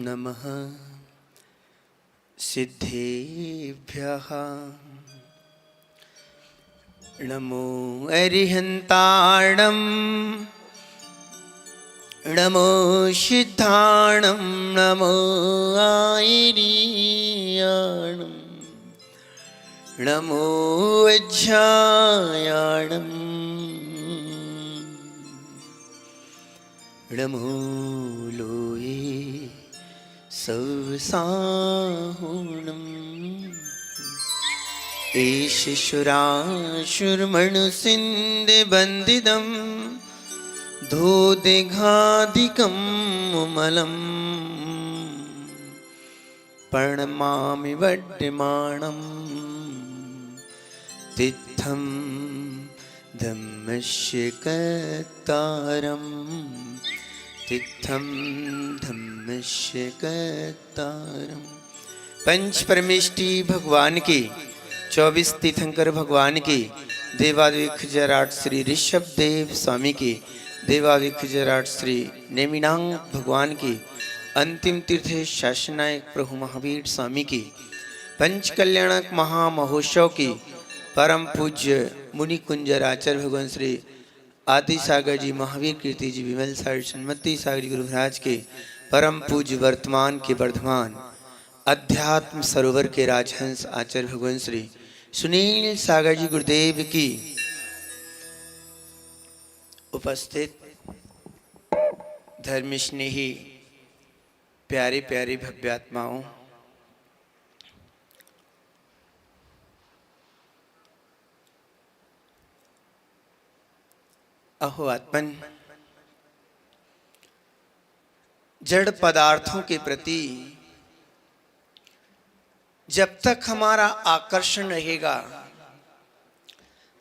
नमः सिद्धेभ्यः। नमो अरिहन्ताणं नमो सिद्धाणं नमो आयरीयाणं नमो वज्रायाणं नमो लोये सवसाहुणम्। एष शुराशुर्मणुसिन्धबन्दितं धोदेघाधिकं मलम् प्रणमामि वड्यमाणं तित्थं धम्मस्य कर्तारम् तित्थं धम्मस्य कर्तारम्। पंच परमेष्टि भगवान की, 24 तीर्थंकर भगवान की, देवादिखजराट श्री ऋषभ देव स्वामी की, देवादिखजराट श्री नेमिनांग भगवान की, अंतिम तीर्थ शासनायक प्रभु महावीर स्वामी की, पंच कल्याणक महामहोत्सव की, परम पूज्य मुनि कुंजर आचार्य भगवान श्री आदि सागर जी, महावीर कीर्ति जी, विमल सागर सन्मति सागर जी गुरु महाराज के, परम पूज्य वर्तमान के वर्धमान अध्यात्म सरोवर के राजहंस आचार्य भगवान श्री सुनील सागर जी गुरुदेव की उपस्थित धर्म स्नेही प्यारे प्यारे भव्यात्माओं, अहो आत्मन, जड़ पदार्थों के प्रति जब तक हमारा आकर्षण रहेगा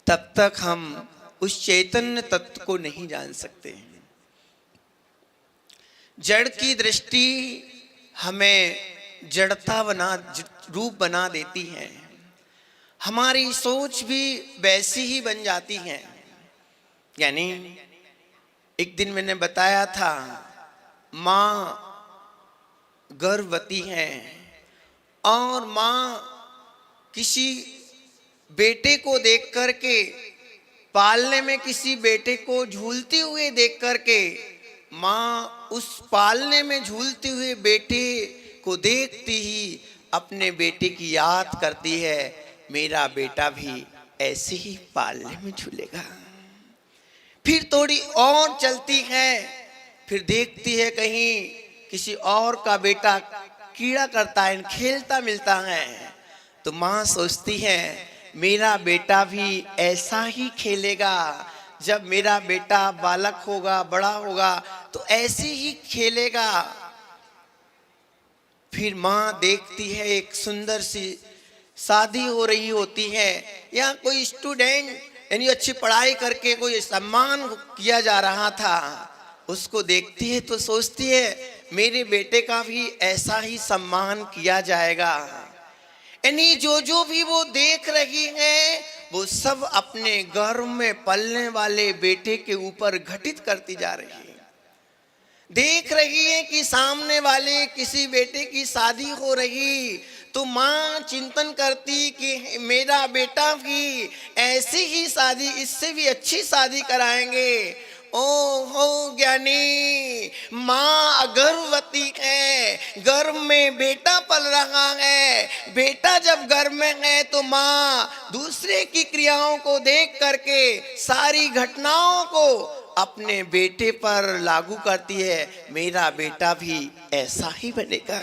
तब तक हम उस चैतन्य तत्व को नहीं जान सकते। जड़ की दृष्टि हमें जड़ता रूप बना देती है, हमारी सोच भी वैसी ही बन जाती है। यानी एक दिन मैंने बताया था, माँ गर्भवती है और माँ किसी बेटे को देख करके, पालने में किसी बेटे को झूलते हुए देख करके, माँ उस पालने में झूलते हुए बेटे को देखती ही अपने बेटे की याद करती है, मेरा बेटा भी ऐसे ही पालने में झूलेगा। फिर थोड़ी और चलती है, फिर देखती है कहीं किसी और का बेटा कीड़ा करता है, खेलता मिलता है, तो माँ सोचती है मेरा बेटा भी ऐसा ही खेलेगा, जब मेरा बेटा बालक होगा, बड़ा होगा तो ऐसे ही खेलेगा। फिर माँ देखती है एक सुंदर सी शादी हो रही होती है, या कोई स्टूडेंट यानी अच्छी पढ़ाई करके कोई सम्मान किया जा रहा था, उसको देखती है तो सोचती है मेरे बेटे का भी ऐसा ही सम्मान किया जाएगा। यानी जो भी वो देख रही है वो सब अपने गर्भ में पलने वाले बेटे के ऊपर घटित करती जा रही है। देख रही है कि सामने वाले किसी बेटे की शादी हो रही, तो माँ चिंतन करती कि मेरा बेटा भी ऐसी ही शादी, इससे भी अच्छी शादी कराएंगे। ओ हो ज्ञानी, माँ गर्भवती है, गर्भ में बेटा पल रहा है, बेटा जब गर्भ में है तो माँ दूसरे की क्रियाओं को देख करके सारी घटनाओं को अपने बेटे पर लागू करती है, मेरा बेटा भी ऐसा ही बनेगा।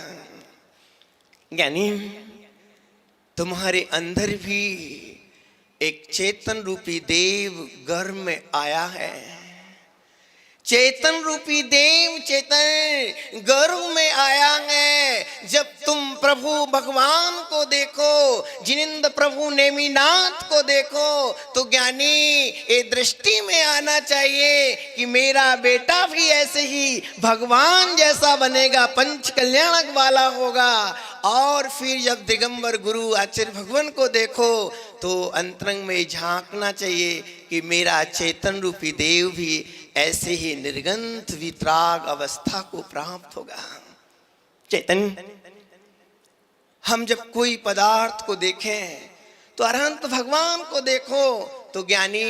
यानी तुम्हारे अंदर भी एक चेतन रूपी देव गर्भ में आया है। चेतन रूपी देव चेतन गर्भ में आया है। जब तुम प्रभु भगवान को देखो, जिनिंद प्रभु नेमिनाथ को देखो, तो ज्ञानी ये दृष्टि में आना चाहिए कि मेरा बेटा भी ऐसे ही भगवान जैसा बनेगा, पंच कल्याणक वाला होगा। और फिर जब दिगंबर गुरु आचार्य भगवान को देखो तो अंतरंग में झांकना चाहिए कि मेरा चेतन रूपी देव भी ऐसे ही निर्गंथ वितराग अवस्था को प्राप्त होगा। चैतन्य, हम जब कोई पदार्थ को देखें तो अरहंत भगवान को देखो, तो ज्ञानी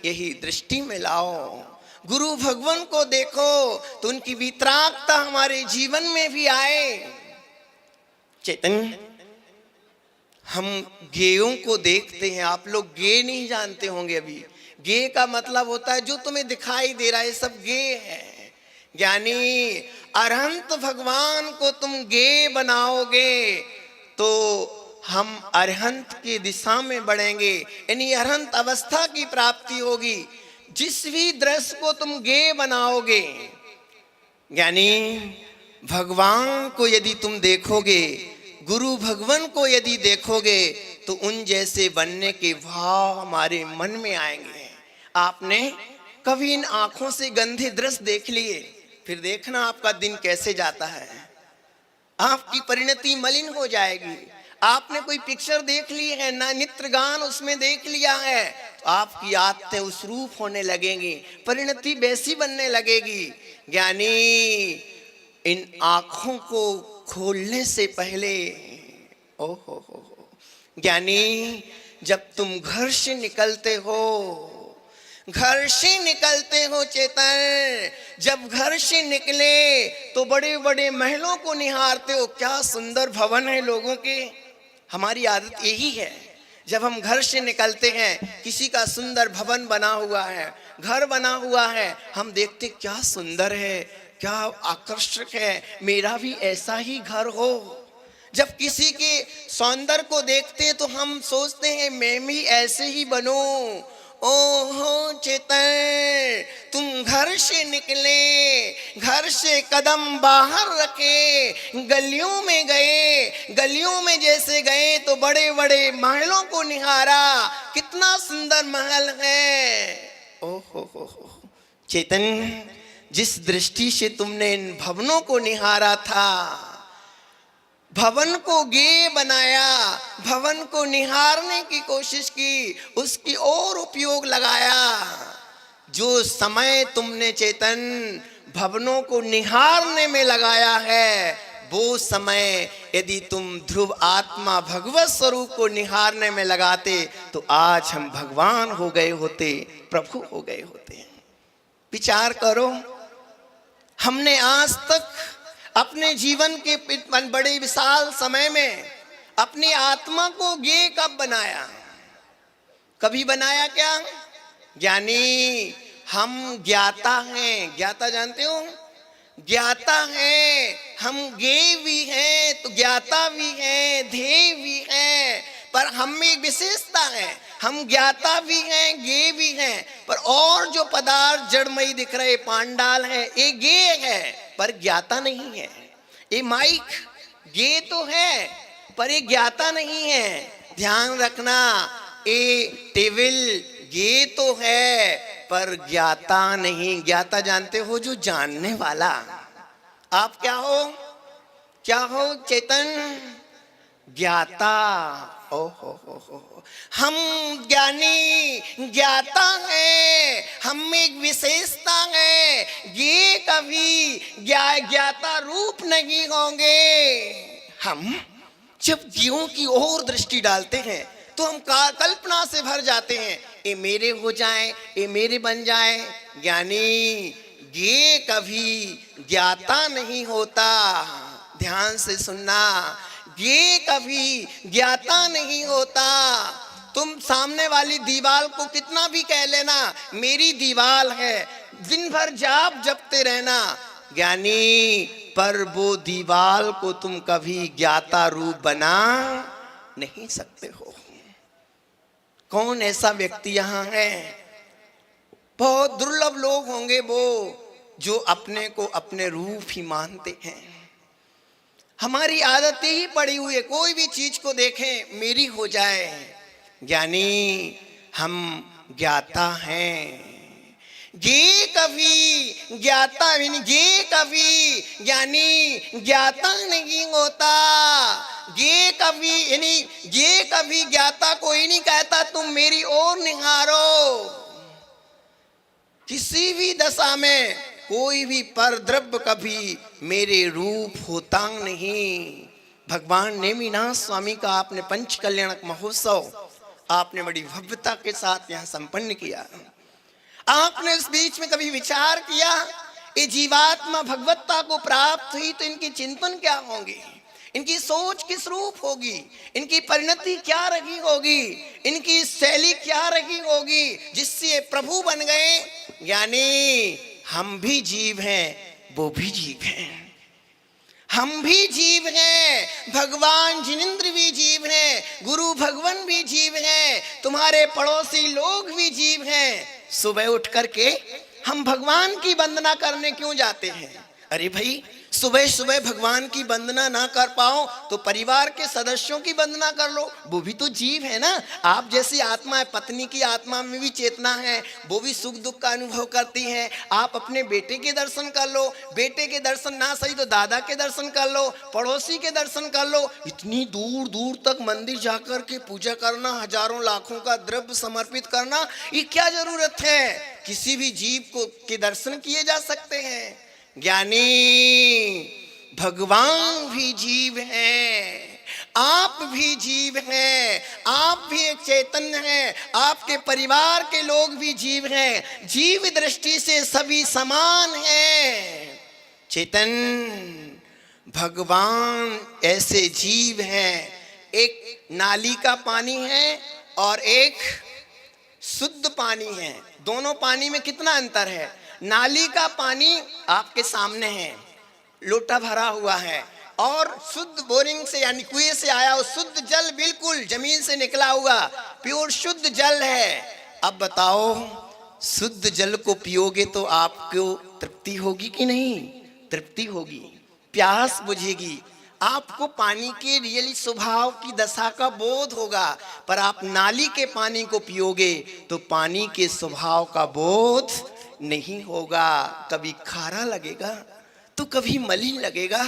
यही दृष्टि में लाओ। गुरु भगवान को देखो तो उनकी वितरागता हमारे जीवन में भी आए। चैतन्य, हम गेयों को देखते हैं, आप लोग गे नहीं जानते होंगे अभी। गे का मतलब होता है जो तुम्हें दिखाई दे रहा है, सब गे है। ज्ञानी अरहंत भगवान को तुम गे बनाओगे तो हम अरहंत की दिशा में बढ़ेंगे, यानी अरहंत अवस्था की प्राप्ति होगी। जिस भी दृश्य को तुम गे बनाओगे, यानी भगवान को यदि तुम देखोगे, गुरु भगवान को यदि देखोगे, तो उन जैसे बनने के भाव हमारे मन में आएंगे। आपने कभी इन आंखों से गंदे दृश्य देख लिए, फिर देखना आपका दिन कैसे जाता है। आपकी परिणति मलिन हो जाएगी। आपने कोई पिक्चर देख ली है ना, नित्र गान उसमें देख लिया है, तो आपकी आदतें उस रूप होने लगेंगी, परिणति वैसी बनने लगेगी। ज्ञानी इन आंखों को खोलने से पहले, ओ हो, ज्ञानी जब तुम घर से निकलते हो चेतन, जब घर से निकले तो बड़े बड़े महलों को निहारते हो। क्या सुंदर भवन है लोगों के। हमारी आदत यही है, जब हम घर से निकलते हैं, किसी का सुंदर भवन बना हुआ है, घर बना हुआ है, हम देखते क्या सुंदर है, क्या आकर्षक है, मेरा भी ऐसा ही घर हो। जब किसी के सौंदर्य को देखते हैं तो हम सोचते हैं मैं भी ऐसे ही बनूं। ओहो चेतन, तुम घर से निकले, घर से कदम बाहर रखे, गलियों में गए, गलियों में जैसे गए तो बड़े बड़े महलों को निहारा। कितना सुंदर महल है। ओहो चेतन, जिस दृष्टि से तुमने इन भवनों को निहारा था, भवन को गे बनाया, भवन को निहारने की कोशिश की, उसकी और उपयोग लगाया। जो समय तुमने चेतन भवनों को निहारने में लगाया है, वो समय यदि तुम ध्रुव आत्मा भगवत स्वरूप को निहारने में लगाते तो आज हम भगवान हो गए होते, प्रभु हो गए होते। विचार करो, हमने आज तक अपने जीवन के बड़े विशाल समय में अपनी आत्मा को गे कब बनाया? कभी बनाया क्या? ज्ञानी हम ज्ञाता हैं। ज्ञाता जानते हो? ज्ञाता हैं हम, गे भी हैं तो ज्ञाता भी हैं, ध्येय भी हैं, पर हम में एक विशेषता है, हम ज्ञाता भी हैं, गे भी हैं, पर और जो पदार्थ जड़मयी दिख रहे पांडाल है, ये गे है पर ज्ञाता नहीं है। ये माइक गे तो है पर ये ज्ञाता नहीं है। ध्यान रखना, ये टेबल गे तो है पर ज्ञाता नहीं। ज्ञाता जानते हो, जो जानने वाला। आप क्या हो? क्या हो चेतन? ज्ञाता। ओ हो। हम ज्ञानी ज्ञाता है, हम में एक विशेषता है, ये कभी ज्ञाता रूप नहीं होंगे। हम जब जीवों की ओर दृष्टि डालते हैं तो हम कल्पना से भर जाते हैं, ये मेरे हो जाए, ये मेरे बन जाए। ज्ञानी ये कभी ज्ञाता नहीं होता। ध्यान से सुनना, ये कभी ज्ञाता नहीं होता। तुम सामने वाली दीवार को कितना भी कह लेना मेरी दीवार है, दिन भर जाप जपते रहना ज्ञानी, पर वो दीवार को तुम कभी ज्ञाता रूप बना नहीं सकते हो। कौन ऐसा व्यक्ति यहाँ है? बहुत दुर्लभ लोग होंगे वो जो अपने को अपने रूप ही मानते हैं। हमारी आदतें ही पड़ी हुई है, कोई भी चीज को देखें मेरी हो जाए। ज्ञानी हम ज्ञाता हैं। ये कभी ज्ञाता ये कभी ज्ञानी ज्ञाता नहीं होता। ये कभी ये कभी ज्ञाता कोई नहीं कहता तुम मेरी ओर निहारो। किसी भी दशा में कोई भी पर द्रव्य कभी मेरे रूप होता नहीं। भगवान नेमिनाथ स्वामी का आपने पंच कल्याणक महोत्सव आपने बड़ी भव्यता के साथ यहाँ संपन्न किया। आपने इस बीच में कभी विचार किया ये जीवात्मा भगवत्ता को प्राप्त हुई तो इनके चिंतन क्या होंगे, इनकी सोच किस रूप होगी, इनकी परिणति क्या रही होगी, इनकी शैली क्या रही होगी जिससे प्रभु बन गए। यानी हम भी जीव हैं, वो भी जीव हैं, हम भी जीव हैं, भगवान जिनेंद्र भी जीव हैं, गुरु भगवान भी जीव हैं, तुम्हारे पड़ोसी लोग भी जीव हैं। सुबह उठ करके हम भगवान की वंदना करने क्यों जाते हैं? अरे भाई, सुबह सुबह भगवान की वंदना ना कर पाओ तो परिवार के सदस्यों की वंदना कर लो, वो भी तो जीव है ना। आप जैसी आत्मा है, पत्नी की आत्मा में भी चेतना है, वो भी सुख दुख का अनुभव करती है। आप अपने बेटे के दर्शन कर लो, बेटे के दर्शन ना सही तो दादा के दर्शन कर लो, पड़ोसी के दर्शन कर लो। इतनी दूर दूर तक मंदिर जाकर के पूजा करना, हजारों लाखों का द्रव्य समर्पित करना, ये क्या जरूरत है? किसी भी जीव को के दर्शन किए जा सकते हैं। ज्ञानी भगवान भी जीव हैं, आप भी जीव हैं, आप भी एक चैतन्य हैं, आपके परिवार के लोग भी जीव हैं। जीव दृष्टि से सभी समान हैं। चैतन्य भगवान ऐसे जीव हैं, एक नाली का पानी है और एक शुद्ध पानी है। दोनों पानी में कितना अंतर है? नाली का पानी आपके सामने है, लोटा भरा हुआ है, और शुद्ध बोरिंग से यानी कुएं से आया वो शुद्ध जल, बिल्कुल जमीन से निकला हुआ प्योर शुद्ध जल है। अब बताओ, शुद्ध जल को पियोगे तो आपको तृप्ति होगी कि नहीं? तृप्ति होगी, प्यास बुझेगी, आपको पानी के रियली स्वभाव की दशा का बोध होगा। पर आप नाली के पानी को पियोगे तो पानी के स्वभाव का बोध नहीं होगा। कभी खारा लगेगा तो कभी मलिन लगेगा।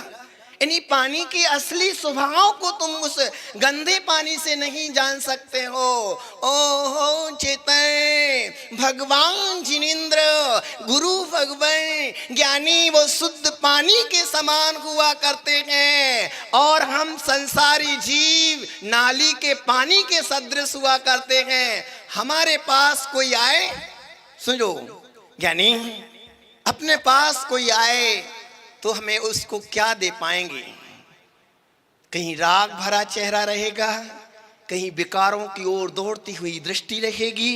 यानी पानी के असली स्वभाव को तुम उस गंदे पानी से नहीं जान सकते हो। ओहो चेतन भगवान जिनेंद्र, गुरु भगवान ज्ञानी वो शुद्ध पानी के समान हुआ करते हैं, और हम संसारी जीव नाली के पानी के सदृश हुआ करते हैं। हमारे पास कोई आए, सुनो ज्ञानी, अपने पास कोई आए तो हमें उसको क्या दे पाएंगे? कहीं राग भरा चेहरा रहेगा, कहीं विकारों की ओर दौड़ती हुई दृष्टि रहेगी,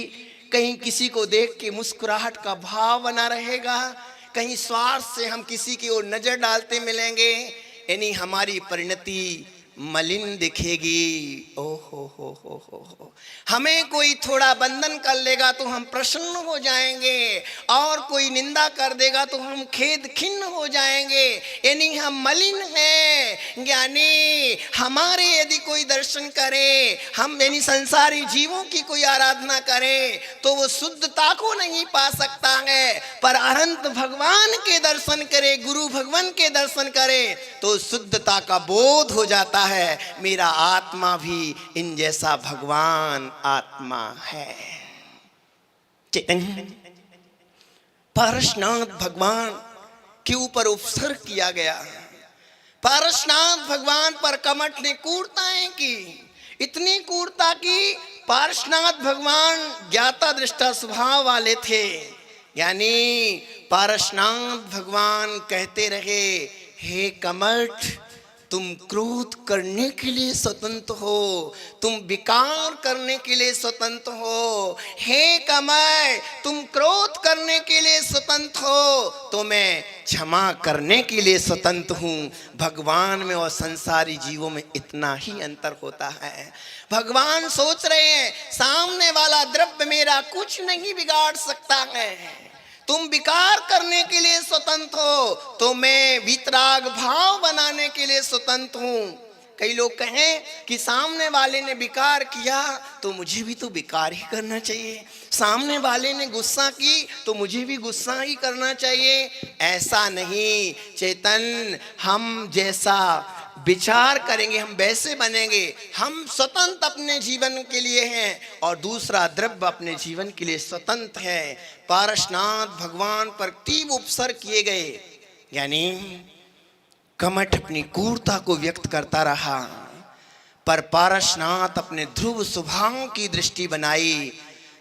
कहीं किसी को देख के मुस्कुराहट का भाव बना रहेगा, कहीं स्वार्थ से हम किसी की ओर नजर डालते मिलेंगे। यानी हमारी परिणति मलिन दिखेगी। ओ हो। हमें कोई थोड़ा बंधन कर लेगा तो हम प्रसन्न हो जाएंगे, और कोई निंदा कर देगा तो हम खेद खिन्न हो जाएंगे। यानी हम मलिन हैं। ज्ञानी हमारे यदि कोई दर्शन करे, हम यानी संसारी जीवों की कोई आराधना करे तो वो शुद्धता को नहीं पा सकता है। पर अनंत भगवान के दर्शन करे, गुरु भगवान के दर्शन करे तो शुद्धता का बोध हो जाता है। मेरा आत्मा भी इन जैसा भगवान आत्मा है। चैतन्य पारसनाथ भगवान के ऊपर उपसर्ग किया गया। पारसनाथ भगवान पर कमठ ने क्रूरताएं की, इतनी क्रूरता की। पारसनाथ भगवान ज्ञाता दृष्टा स्वभाव वाले थे। यानी पारसनाथ भगवान कहते रहे, हे कमठ, तुम क्रोध करने के लिए स्वतंत्र हो, तुम विकार करने के लिए स्वतंत्र हो। हे कमल, तुम क्रोध करने के लिए स्वतंत्र हो तो मैं क्षमा करने के लिए स्वतंत्र हूँ। भगवान में और संसारी जीवों में इतना ही अंतर होता है। भगवान सोच रहे हैं सामने वाला द्रव्य मेरा कुछ नहीं बिगाड़ सकता है। तुम विकार करने के लिए स्वतंत्र हो तो मैं वितराग भाव बनाने के लिए स्वतंत्र हूँ। कई लोग कहें कि सामने वाले ने विकार किया तो मुझे भी तो विकार ही करना चाहिए, सामने वाले ने गुस्सा की तो मुझे भी गुस्सा ही करना चाहिए। ऐसा नहीं चेतन, हम जैसा विचार करेंगे हम वैसे बनेंगे। हम स्वतंत्र अपने जीवन के लिए हैं और दूसरा द्रव्य अपने जीवन के लिए स्वतंत्र है। पारसनाथ भगवान पर तीव्र उपसर्ग किए गए, यानी कमठ अपनी क्रूरता को व्यक्त करता रहा, पर पारसनाथ अपने ध्रुव स्वभाव की दृष्टि बनाई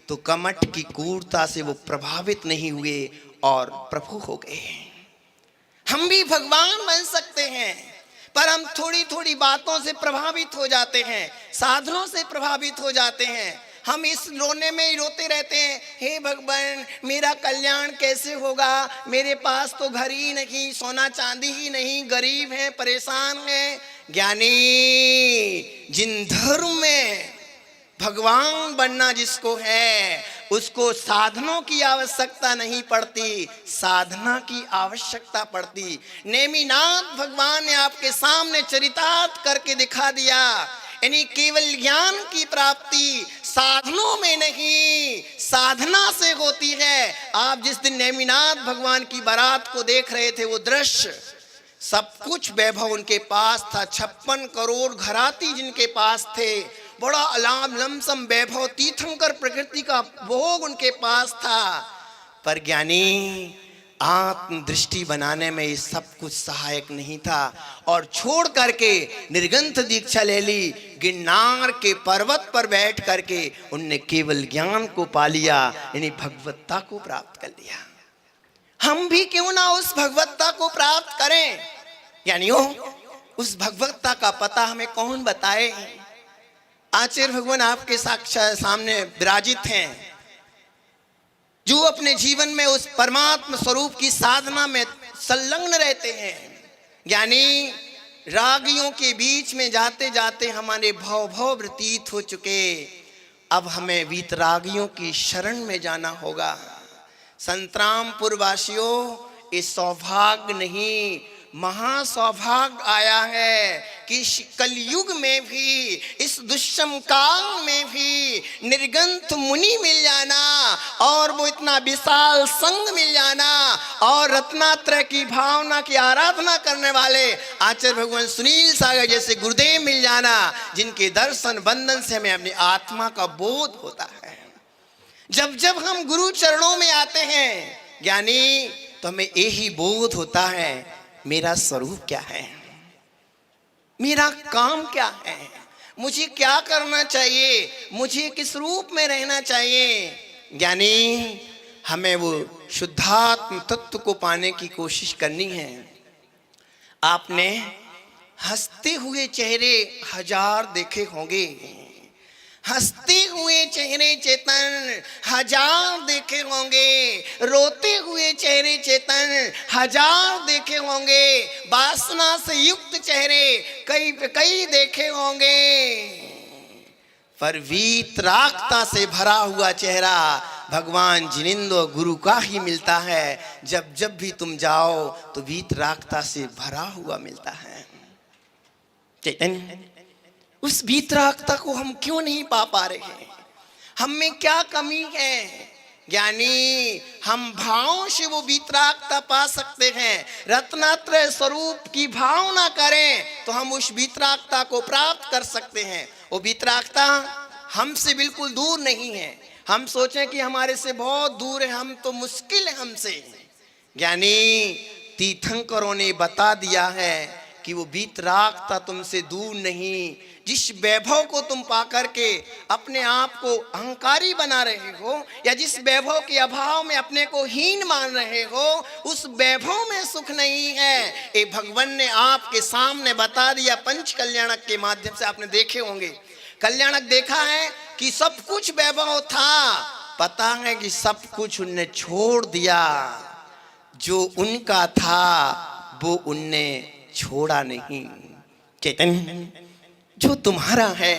तो कमठ की क्रूरता से वो प्रभावित नहीं हुए और प्रभु हो गए। हम भी भगवान बन सकते हैं, पर हम थोड़ी थोड़ी बातों से प्रभावित हो जाते हैं, साधनों से प्रभावित हो जाते हैं। हम इस रोने में ही रोते रहते हैं, हे भगवान मेरा कल्याण कैसे होगा, मेरे पास तो घर ही नहीं, सोना चांदी ही नहीं, गरीब है, परेशान है। ज्ञानी जिन धर्म में भगवान बनना जिसको है, उसको साधनों की आवश्यकता नहीं पड़ती, साधना की आवश्यकता पड़ती। नेमिनाथ भगवान ने आपके सामने चरितार्थ करके दिखा दिया, यानी केवल ज्ञान की प्राप्ति साधनों में नहीं, साधना से होती है। आप जिस दिन नेमिनाथ भगवान की बारात को देख रहे थे, वो दृश्य, सब कुछ वैभव उनके पास था, 56 करोड़ घराती जिनके पास थे, बड़ा अलाम लमसम वैभव, तीर्थंकर प्रकृति का भोग उनके पास था, पर ज्ञानी आत्म दृष्टि बनाने में ये सब कुछ सहायक नहीं था और छोड़ करके निर्गंथ दीक्षा ले ली। गिरनार के पर्वत पर बैठ करके उनने केवल ज्ञान को पा लिया, यानी भगवत्ता को प्राप्त कर लिया। हम भी क्यों ना उस भगवत्ता को प्राप्त करें, यानी उस भगवत्ता का पता हमें कौन बताए। आचार्य भगवान आपके साक्षात सामने विराजित हैं, जो अपने जीवन में उस परमात्मा स्वरूप की साधना में संलग्न रहते हैं। यानी रागियों के बीच में जाते जाते हमारे भव व्यतीत हो चुके, अब हमें वीतरागियों की शरण में जाना होगा। संतरामपुर वासियों, इस सौभाग्य नहीं, महासौभाग्य आया है कि कलयुग में भी, इस दुष्म काल में भी निर्गंथ मुनि मिल जाना और वो इतना विशाल संग मिल जाना और रत्नात्रय की भावना की आराधना करने वाले आचार्य भगवान सुनील सागर जैसे गुरुदेव मिल जाना, जिनके दर्शन बंधन से हमें अपनी आत्मा का बोध होता है। जब जब हम गुरु चरणों में आते हैं ज्ञानी, तो हमें यही बोध होता है, मेरा स्वरूप क्या है, मेरा काम क्या है, मुझे क्या करना चाहिए, मुझे किस रूप में रहना चाहिए। यानी हमें वो शुद्धात्म तत्व को पाने की कोशिश करनी है। आपने हंसते हुए चेहरे 1000 देखे होंगे, हंसते हुए चेहरे चेतन 1000 देखे होंगे, रोते हुए चेहरे चेतन 1000 देखे होंगे, वासना से युक्त चेहरे कई देखे होंगे, पर वीतरागता से भरा हुआ चेहरा भगवान जिनेंद्र गुरु का ही मिलता है। जब जब भी तुम जाओ तो वीतरागता से भरा हुआ मिलता है। चेतन, उस वीतरागता को हम क्यों नहीं पा रहे हैं, हम में क्या कमी है। यानी हम भाव से वो वीतरागता पा सकते हैं। रत्नात्रय स्वरूप की भावना करें तो हम उस वीतरागता को प्राप्त कर सकते हैं। वो वीतरागता हमसे बिल्कुल दूर नहीं है। हम सोचें कि हमारे से बहुत दूर है, हम तो मुश्किल है हमसे। यानी तीर्थंकरों ने बता दिया है कि वो वीतरागता तुमसे दूर नहीं। जिस वैभव को तुम पा करके अपने आप को अहंकारी बना रहे हो, या जिस वैभव के अभाव में अपने को हीन मान रहे हो, उस वैभव में सुख नहीं है। ये भगवान ने आपके सामने बता दिया। पंच कल्याणक के माध्यम से आपने देखे होंगे, कल्याणक देखा है कि सब कुछ वैभव था, पता है कि सब कुछ उनने छोड़ दिया। जो उनका था वो उनने छोड़ा नहीं। चेतन, जो तुम्हारा है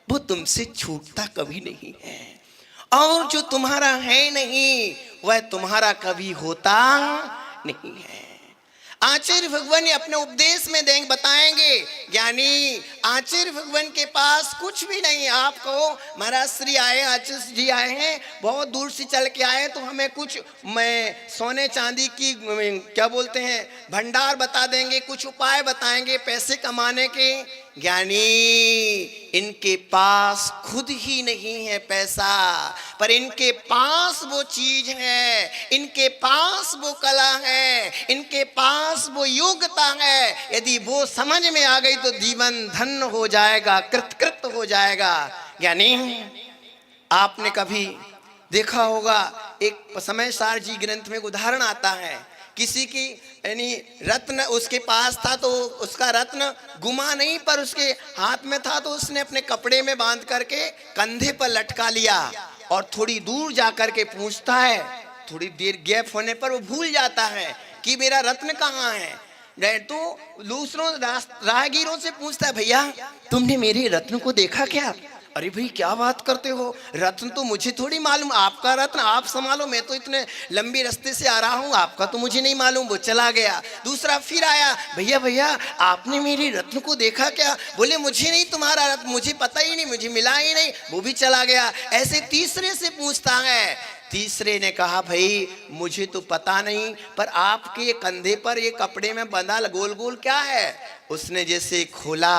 वो तुमसे छूटता कभी नहीं है, और जो तुम्हारा है नहीं वह तुम्हारा कभी होता नहीं है। आचार्य भगवान ने अपने उपदेश में बताएंगे, यानी आचार्य भगवान के पास कुछ भी नहीं। आपको महाराज श्री आए, आचार्य जी आए हैं, बहुत दूर से चल के आए, तो हमें कुछ सोने चांदी की क्या बोलते हैं भंडार बता देंगे, कुछ उपाय बताएंगे पैसे कमाने के। ज्ञानी, इनके पास खुद ही नहीं है पैसा, पर इनके पास वो चीज है, इनके पास वो कला है, इनके पास वो योग्यता है। यदि वो समझ में आ गई तो जीवन धन्य हो जाएगा, कृतकृत हो जाएगा। ज्ञानी, आपने कभी देखा होगा, एक समय सार जी ग्रंथ में उदाहरण आता है, किसी की यानी रत्न उसके पास था, तो उसका रत्न गुमा नहीं पर उसके हाथ में था, तो उसने अपने कपड़े में बांध करके कंधे पर लटका लिया और थोड़ी दूर जाकर के पूछता है, थोड़ी देर गैप होने पर वो भूल जाता है कि मेरा रत्न कहाँ है। तो दूसरों राहगीरों से पूछता है, भैया तुमने मेरे रत्न को देखा क्या? अरे भाई क्या बात करते हो, रत्न तो मुझे थोड़ी मालूम, आपका रत्न आप संभालो, मैं तो इतने लंबी रास्ते से आ रहा हूँ, आपका तो मुझे नहीं मालूम। वो चला गया। दूसरा फिर आया, भैया भैया आपने मेरे रत्न को देखा क्या? बोले मुझे नहीं, तुम्हारा रत्न मुझे पता ही नहीं, मुझे मिला ही नहीं। वो भी चला गया। ऐसे तीसरे से पूछता है। तीसरे ने कहा, भाई मुझे तो पता नहीं, पर आपके कंधे पर ये कपड़े में बंधा गोल गोल क्या है? उसने जैसे खोला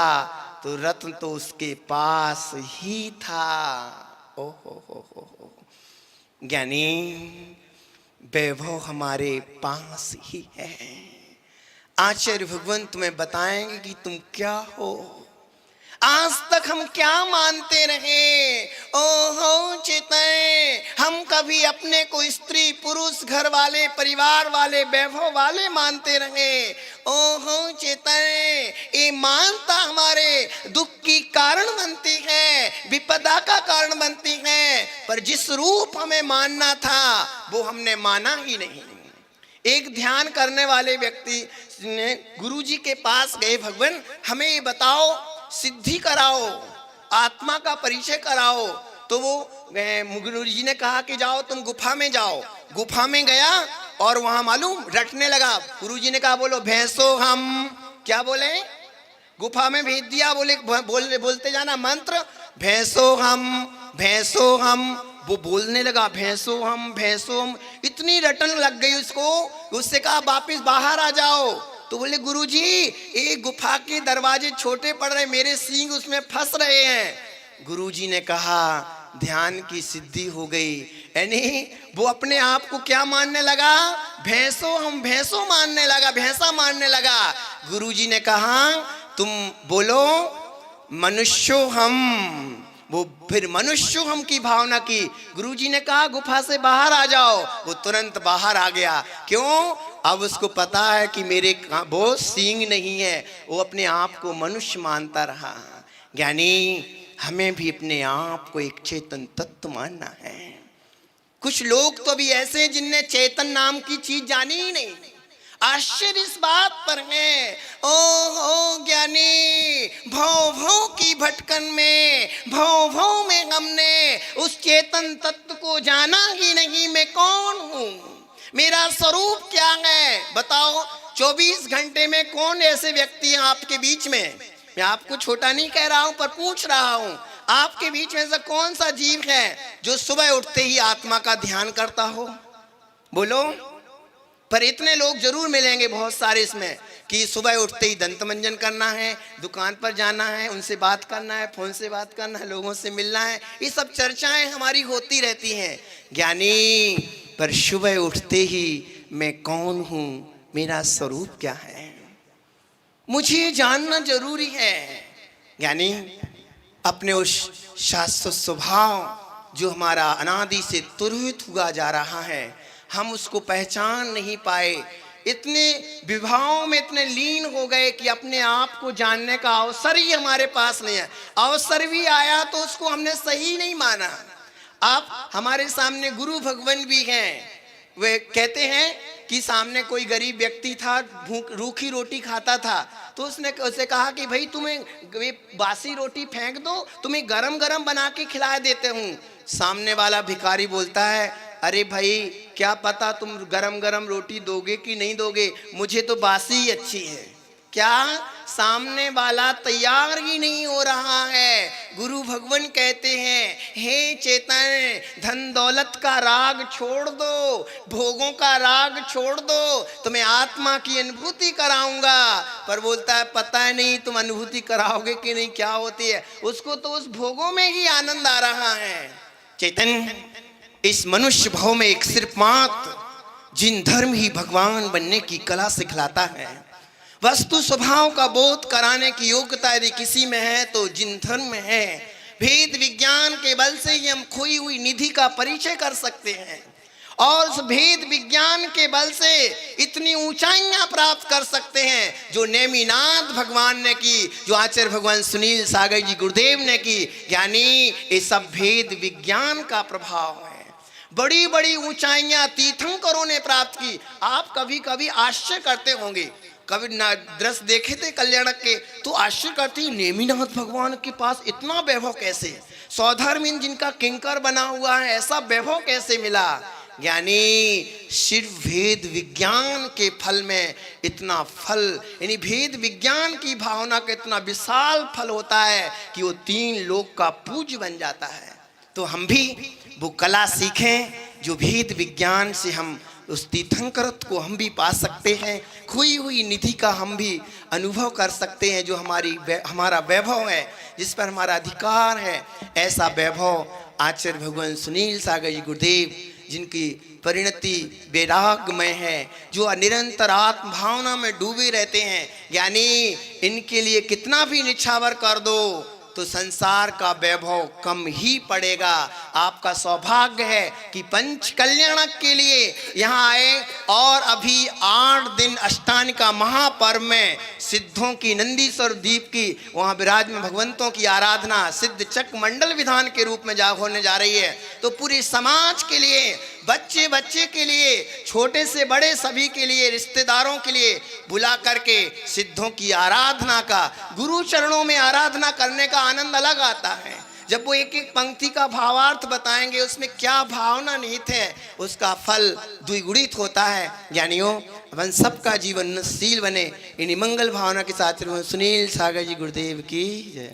तो रत्न तो उसके पास ही था। ओ हो। ज्ञानी, वैभव हमारे पास ही है। आचार्य भगवान तुम्हें बताएंगे कि तुम क्या हो। आज तक हम क्या मानते रहे? ओहो चितय, हम कभी अपने को स्त्री पुरुष घर वाले परिवार वाले वैभव वाले मानते रहे। ओहो चितय, ये मानता हमारे दुख की कारण बनती है, विपदा का कारण बनती है, पर जिस रूप हमें मानना था वो हमने माना ही नहीं। एक ध्यान करने वाले व्यक्ति ने गुरुजी के पास गए, भगवान हमें ये बताओ, सिद्धि कराओ, आत्मा का परिचय कराओ। तो वो गुरुजी ने कहा कि जाओ तुम गुफा में जाओ। गुफा में गया और वहां मालूम रटने लगा। गुरुजी ने कहा, बोलो भैंसो हम, क्या बोले? गुफा में भेज दिया। बोले बोलते जाना मंत्र, भैंसो हम भैंसो हम। वो बोलने लगा भैंसो हम भैंसो हम। इतनी रटन लग गई उसको, उससे कहा वापिस बाहर आ जाओ। तो बोले गुरुजी ये गुफा के दरवाजे छोटे पड़ रहे, मेरे सींग उसमें फंस रहे हैं। गुरुजी ने कहा ध्यान की सिद्धि हो गई। यानी वो अपने आप को क्या मानने लगा? भैंसो हम भैंसो मानने लगा, भैंसा मानने लगा। गुरुजी ने कहा तुम बोलो मनुष्यो हम। वो फिर मनुष्य हम की भावना की। गुरुजी ने कहा गुफा से बाहर आ जाओ। वो तुरंत बाहर आ गया। क्यों? अब उसको पता है कि मेरे वो सींग नहीं है। वो अपने आप को मनुष्य मानता रहा। ज्ञानी, हमें भी अपने आप को एक चेतन तत्व मानना है। कुछ लोग तो भी ऐसे जिनने चेतन नाम की चीज जानी ही नहीं। आश्चर्य इस बात पर है, ओ ज्ञानी, भव भव की भटकन में, भव भव में हमने उस चेतन तत्व को जाना ही नहीं। मैं कौन हूँ? मेरा स्वरूप क्या है? बताओ। 24 घंटे में कौन ऐसे व्यक्ति हैं आपके बीच में? मैं आपको छोटा नहीं कह रहा हूं, पर पूछ रहा हूं, आपके बीच में से कौन सा जीव है जो सुबह उठते ही आत्मा का ध्यान करता हो? बोलो। पर इतने लोग जरूर मिलेंगे बहुत सारे इसमें कि सुबह उठते ही दंत मंजन करना है, दुकान पर जाना है, उनसे बात करना है, फोन से बात करना है, लोगों से मिलना है। ये सब चर्चाएं हमारी होती रहती हैं। ज्ञानी, पर सुबह उठते ही मैं कौन हूं, मेरा स्वरूप क्या है, मुझे जानना जरूरी है। ज्ञानी, अपने उस शाश्वत स्वभाव जो हमारा अनादि से तुरहित हुआ जा रहा है, हम उसको पहचान नहीं पाए। इतने विभावों में इतने लीन हो गए कि अपने आप को जानने का अवसर ही हमारे पास नहीं है। अवसर भी आया तो उसको हमने सही नहीं माना। आप हमारे सामने गुरु भगवान भी हैं। वे कहते हैं कि सामने कोई गरीब व्यक्ति था, रूखी रोटी खाता था, तो उसने उसे कहा कि भाई तुम्हें बासी रोटी फेंक दो, तुम्हें गरम गरम बना के खिला देते हूँ। सामने वाला भिखारी बोलता है, अरे भाई क्या पता तुम गरम गरम रोटी दोगे कि नहीं दोगे, मुझे तो बासी ही अच्छी है। क्या सामने वाला तैयार ही नहीं हो रहा है। गुरु भगवान कहते हैं, हे चेतन, धन दौलत का राग छोड़ दो, भोगों का राग छोड़ दो, तो मैं आत्मा की अनुभूति कराऊंगा। पर बोलता है पता है नहीं तुम अनुभूति कराओगे कि नहीं, क्या होती है उसको, तो उस भोगों में ही आनंद आ रहा है। चेतन इस मनुष्य भाव में एक सिर्फ मात्र जिन धर्म ही भगवान बनने की कला सिखलाता है। वस्तु स्वभाव का बोध कराने की योग्यता यदि किसी में है तो जिन धर्म में है। भेद विज्ञान के बल से ही हम खोई हुई निधि का परिचय कर सकते हैं और उस भेद विज्ञान के बल से इतनी ऊंचाइयां प्राप्त कर सकते हैं जो नेमिनाथ भगवान ने की, जो आचार्य भगवान सुनील सागर जी गुरुदेव ने की। यानी ये सब भेद विज्ञान का प्रभाव है। बड़ी बड़ी ऊंचाइयां तीर्थंकरों ने प्राप्त की। आप कभी कभी आश्चर्य करते होंगे, कभी ना दृश्य देखे थे कल्याणक के तो आश्चर्य करते हैं, नेमिनाथ भगवान के पास इतना वैभव कैसे, सौधर्मिन जिनका किंकर बना हुआ है, ऐसा वैभव कैसे मिला। यानी सिर्फ भेद विज्ञान के फल में इतना फल, यानी भेद विज्ञान की भावना का इतना विशाल फल होता है कि वो 3 लोक का पूज्य बन जाता है। तो हम भी वो कला सीखें जो भेद विज्ञान से हम उस तीर्थंकरत्व को हम भी पा सकते हैं, खोई हुई निधि का हम भी अनुभव कर सकते हैं, जो हमारा वैभव है, जिस पर हमारा अधिकार है। ऐसा वैभव आचार्य भगवान सुनील सागर जी गुरुदेव, जिनकी परिणति वैराग्यमय है, जो निरंतर आत्म भावना में डूबे रहते हैं। यानी इनके लिए कितना भी निछावर कर दो तो संसार का वैभव कम ही पड़ेगा। आपका सौभाग्य है कि पंच कल्याणक के लिए यहाँ आए और अभी 8 दिन अष्टानिका महापर्व में सिद्धों की नंदीश्वर द्वीप की वहाँ विराजमान भगवंतों की आराधना सिद्ध चक मंडल विधान के रूप में होने जा रही है। तो पूरे समाज के लिए, बच्चे बच्चे के लिए, छोटे से बड़े सभी के लिए, रिश्तेदारों के लिए बुला करके सिद्धों की आराधना का, गुरु चरणों में आराधना करने का आनंद अलग आता है। जब वो एक एक पंक्ति का भावार्थ बताएंगे, उसमें क्या भावना निहित है, उसका फल द्विगुणित होता है। ज्ञानियों, अपन सबका जीवन नशील बने, इन्हीं मंगल भावना के साथ सुनील सागर जी गुरुदेव की जय।